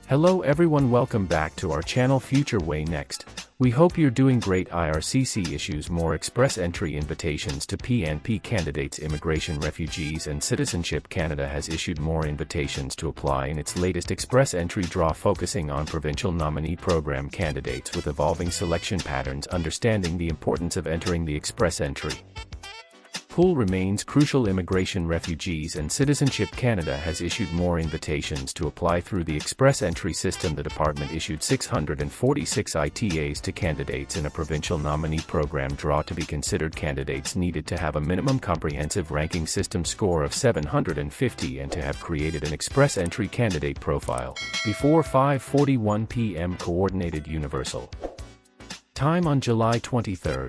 Hello everyone, welcome back to our channel Future Way Next. We hope you're doing great. IRCC issues more express entry invitations to PNP candidates. Immigration, Refugees and Citizenship Canada has issued more invitations to apply in its latest express entry draw, focusing on provincial nominee program candidates with evolving selection patterns. Understanding the importance of entering the express entry pool remains crucial. Immigration, Refugees and Citizenship Canada has issued more invitations to apply through the express entry system. The department issued 646 ITAs to candidates in a provincial nominee program draw. To be considered, candidates needed to have a minimum comprehensive ranking system score of 750 and to have created an express entry candidate profile before 5:41 p.m. Coordinated Universal Time on July 23,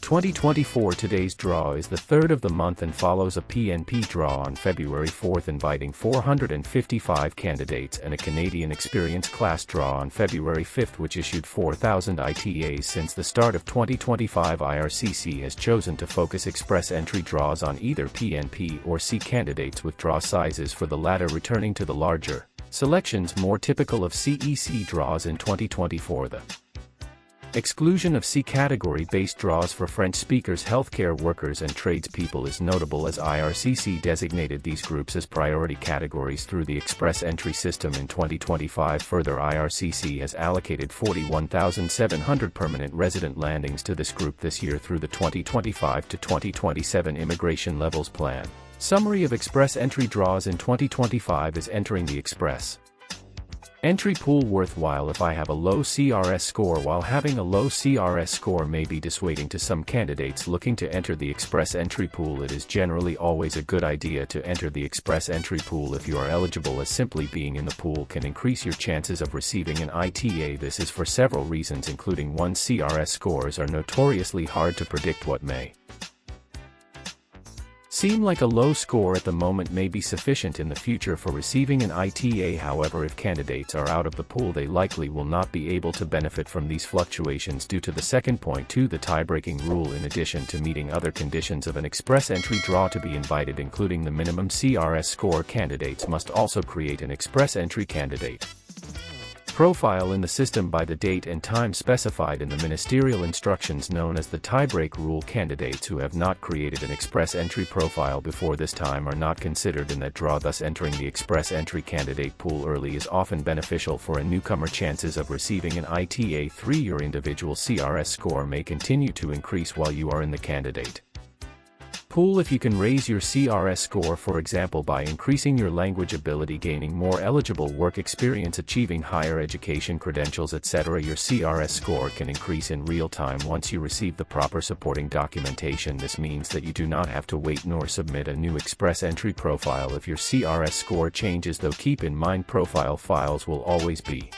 2024. Today's draw is the third of the month and follows a PNP draw on February 4, inviting 455 candidates, and a Canadian Experience class draw on February 5, which issued 4,000 ITAs. Since the start of 2025, IRCC has chosen to focus express entry draws on either PNP or C candidates, with draw sizes for the latter returning to the larger selections more typical of CEC draws in 2024. The exclusion of C category-based draws for French speakers, healthcare workers and tradespeople is notable, as IRCC designated these groups as priority categories through the express entry system in 2025. Further, IRCC has allocated 41,700 permanent resident landings to this group this year through the 2025 to 2027 Immigration Levels Plan. Summary of express entry draws in 2025 is entering the express entry pool worthwhile if I have a low CRS score. While having a low CRS score may be dissuading to some candidates looking to enter the express entry pool, it is generally always a good idea to enter the express entry pool if you are eligible, as simply being in the pool can increase your chances of receiving an ITA. This is for several reasons, including 1. CRS scores are notoriously hard to predict. What may seem like a low score at the moment may be sufficient in the future for receiving an ITA. However, if candidates are out of the pool, they likely will not be able to benefit from these fluctuations due to the second point 2, the tie-breaking rule. In addition to meeting other conditions of an express entry draw to be invited, including the minimum CRS score, candidates must also create an express entry candidate profile in the system by the date and time specified in the ministerial instructions known as the tie-break rule. Candidates who have not created an express entry profile before this time are not considered in that draw. Thus, entering the express entry candidate pool early is often beneficial for a newcomer. Chances of receiving an ITA 3. Your individual CRS score may continue to increase while you are in the candidate pool if you can raise your CRS score, for example by increasing your language ability, gaining more eligible work experience, achieving higher education credentials, etc. Your CRS score can increase in real time once you receive the proper supporting documentation. This means that you do not have to wait nor submit a new express entry profile if your CRS score changes, though keep in mind profile files will always be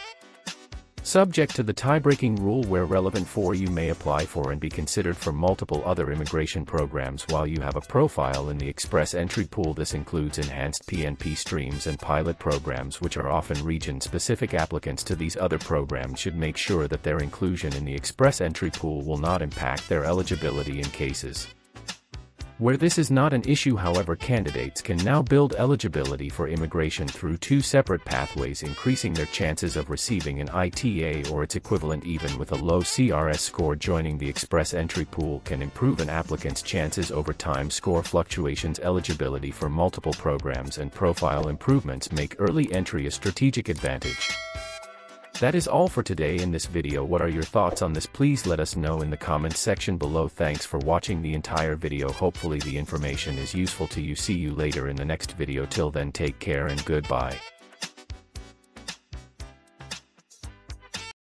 subject to the tie-breaking rule where relevant for. You may apply for and be considered for multiple other immigration programs while you have a profile in the express entry pool. This includes enhanced PNP streams and pilot programs, which are often region-specific. Applicants to these other programs should make sure that their inclusion in the express entry pool will not impact their eligibility. In cases where this is not an issue, however, candidates can now build eligibility for immigration through 2 separate pathways, increasing their chances of receiving an ITA or its equivalent. Even with a low CRS score, joining the express entry pool can improve an applicant's chances over time. Score fluctuations, eligibility for multiple programs and profile improvements make early entry a strategic advantage. That is all for today in this video. What are your thoughts on this? Please let us know in the comments section below. Thanks for watching the entire video. Hopefully the information is useful to you. See you later in the next video. Till then, take care and goodbye.